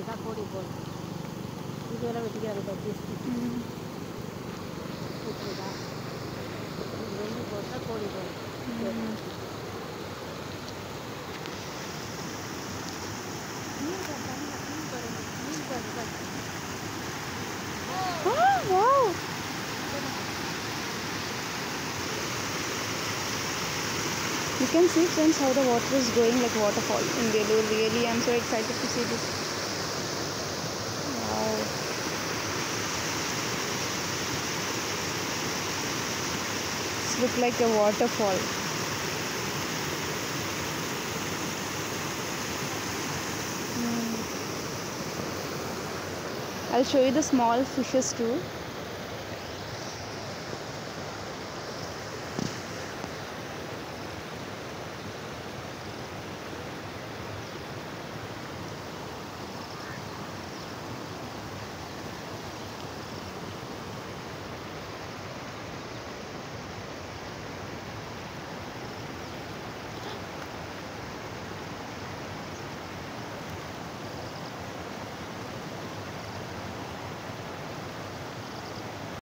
that body ball. You go over together with this. Hopefully that. When you go that body ball. Oh, wow. You can see, friends, how the water is going like waterfall in Belur. Really, I'm so excited to see this. Wow. This looks like a waterfall. I'll show you the small fishes too.